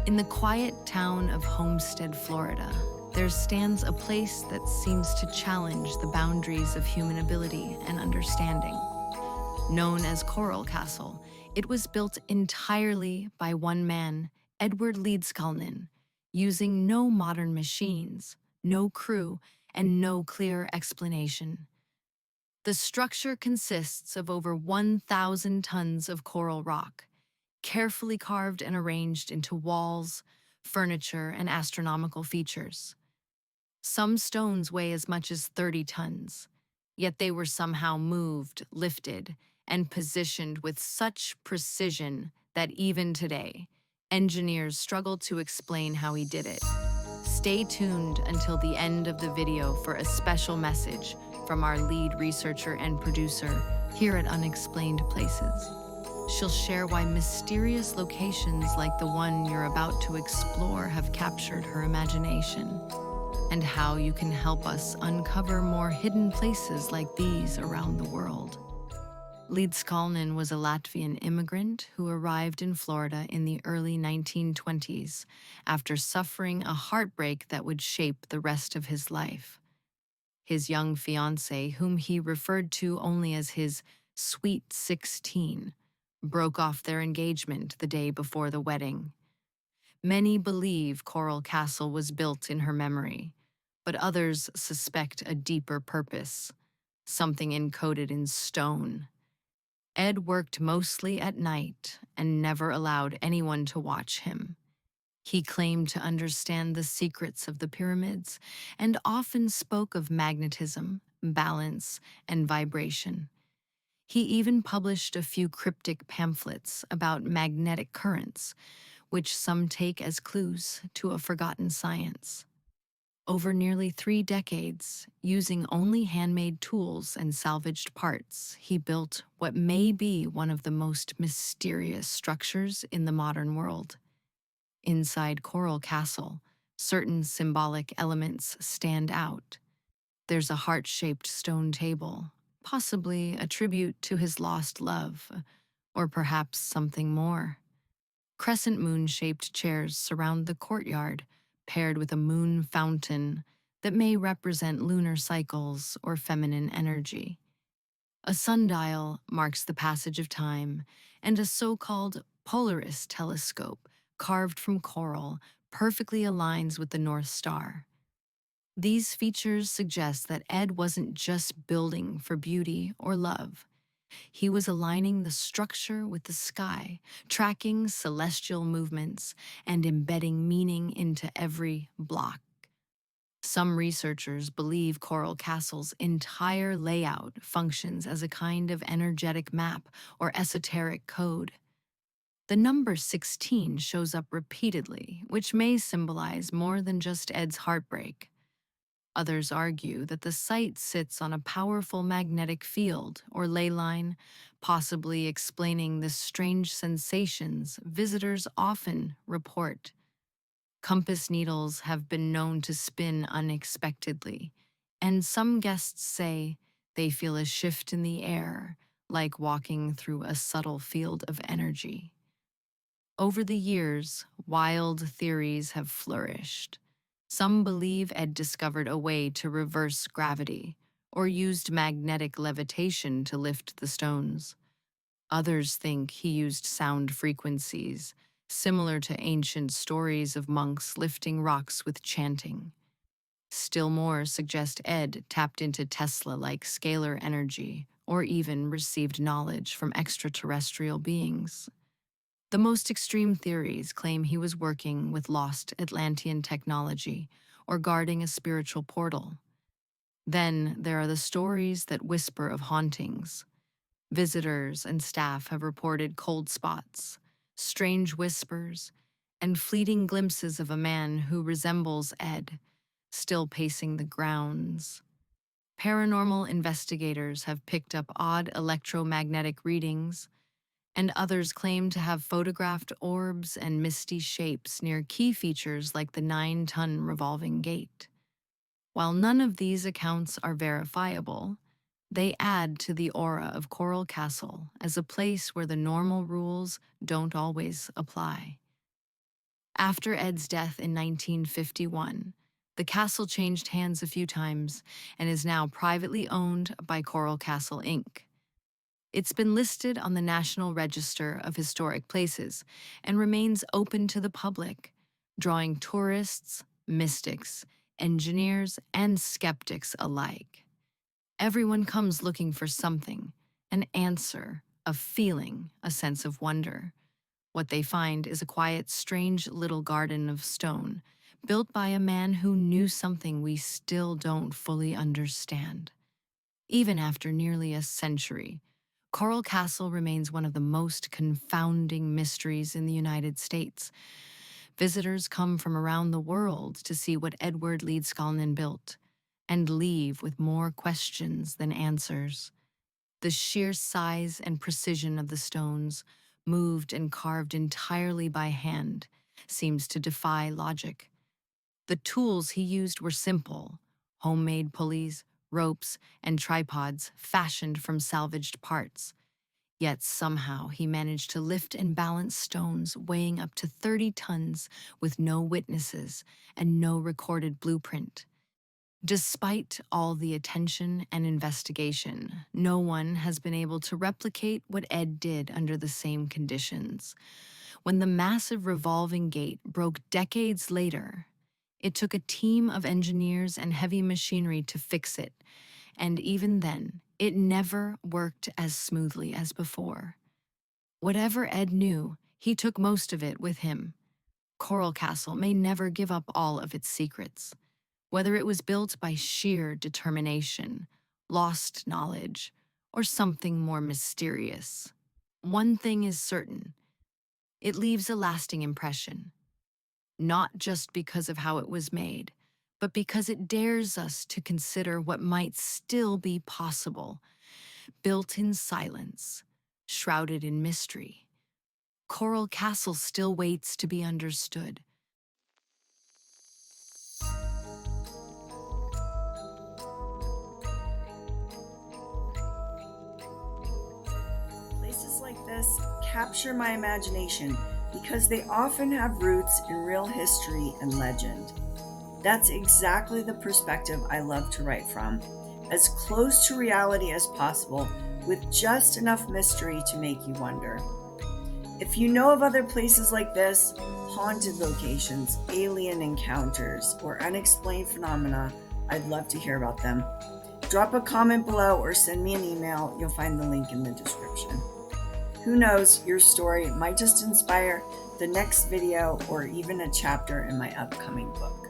In the quiet town of Homestead, Florida, there stands a place that seems to challenge the boundaries of human ability and understanding. Known as Coral Castle, it was built entirely by one man, Edward Leedskalnin, using no modern machines, no crew, and no clear explanation. The structure consists of over 1,000 tons of coral rock, carefully carved and arranged into walls, furniture, and astronomical features. Some stones weigh as much as 30 tons, yet they were somehow moved, lifted, and positioned with such precision that even today, engineers struggle to explain how he did it. Stay tuned until the end of the video for a special message from our lead researcher and producer here at Unexplained Places. She'll share why mysterious locations like the one you're about to explore have captured her imagination, and how you can help us uncover more hidden places like these around the world. Leedskalnin was a Latvian immigrant who arrived in Florida in the early 1920s after suffering a heartbreak that would shape the rest of his life. His young fiancée, whom he referred to only as his Sweet 16, broke off their engagement the day before the wedding. Many believe Coral Castle was built in her memory, but others suspect a deeper purpose, something encoded in stone. Ed worked mostly at night and never allowed anyone to watch him. He claimed to understand the secrets of the pyramids and often spoke of magnetism, balance, and vibration. He even published a few cryptic pamphlets about magnetic currents, which some take as clues to a forgotten science. Over nearly 3 decades, using only handmade tools and salvaged parts, he built what may be one of the most mysterious structures in the modern world. Inside Coral Castle, certain symbolic elements stand out. There's a heart-shaped stone table, possibly a tribute to his lost love, or perhaps something more. Crescent moon-shaped chairs surround the courtyard, paired with a moon fountain that may represent lunar cycles or feminine energy. A sundial marks the passage of time, and a so-called Polaris telescope, carved from coral, perfectly aligns with the North Star. These features suggest that Ed wasn't just building for beauty or love. He was aligning the structure with the sky, tracking celestial movements, and embedding meaning into every block. Some researchers believe Coral Castle's entire layout functions as a kind of energetic map or esoteric code. The number 16 shows up repeatedly, which may symbolize more than just Ed's heartbreak. Others argue that the site sits on a powerful magnetic field or ley line, possibly explaining the strange sensations visitors often report. Compass needles have been known to spin unexpectedly, and some guests say they feel a shift in the air, like walking through a subtle field of energy. Over the years, wild theories have flourished. Some believe Ed discovered a way to reverse gravity or used magnetic levitation to lift the stones. Others think he used sound frequencies, similar to ancient stories of monks lifting rocks with chanting. Still more suggest Ed tapped into Tesla-like scalar energy or even received knowledge from extraterrestrial beings. The most extreme theories claim he was working with lost Atlantean technology or guarding a spiritual portal. Then there are the stories that whisper of hauntings. Visitors and staff have reported cold spots, strange whispers, and fleeting glimpses of a man who resembles Ed, still pacing the grounds. Paranormal investigators have picked up odd electromagnetic readings, and others claim to have photographed orbs and misty shapes near key features like the 9-ton revolving gate. While none of these accounts are verifiable, they add to the aura of Coral Castle as a place where the normal rules don't always apply. After Ed's death in 1951, the castle changed hands a few times and is now privately owned by Coral Castle, Inc. It's been listed on the National Register of Historic Places and remains open to the public, drawing tourists, mystics, engineers, and skeptics alike. Everyone comes looking for something, an answer, a feeling, a sense of wonder. What they find is a quiet, strange little garden of stone, built by a man who knew something we still don't fully understand. Even after nearly a century, Coral Castle remains one of the most confounding mysteries in the United States. Visitors come from around the world to see what Edward Leedskalnin built, and leave with more questions than answers. The sheer size and precision of the stones, moved and carved entirely by hand, seems to defy logic. The tools he used were simple: homemade pulleys, ropes, and tripods fashioned from salvaged parts. Yet somehow he managed to lift and balance stones weighing up to 30 tons with no witnesses and no recorded blueprint. Despite all the attention and investigation, no one has been able to replicate what Ed did under the same conditions. When the massive revolving gate broke decades later, it took a team of engineers and heavy machinery to fix it, and even then, it never worked as smoothly as before. Whatever Ed knew, he took most of it with him. Coral Castle may never give up all of its secrets. Whether it was built by sheer determination, lost knowledge, or something more mysterious, one thing is certain: it leaves a lasting impression. Not just because of how it was made, but because it dares us to consider what might still be possible. Built in silence, shrouded in mystery, Coral Castle still waits to be understood. Places like this capture my imagination because they often have roots in real history and legend. That's exactly the perspective I love to write from, as close to reality as possible with just enough mystery to make you wonder. If you know of other places like this, haunted locations, alien encounters, or unexplained phenomena, I'd love to hear about them. Drop a comment below or send me an email. You'll find the link in the description. Who knows, your story might just inspire the next video or even a chapter in my upcoming book.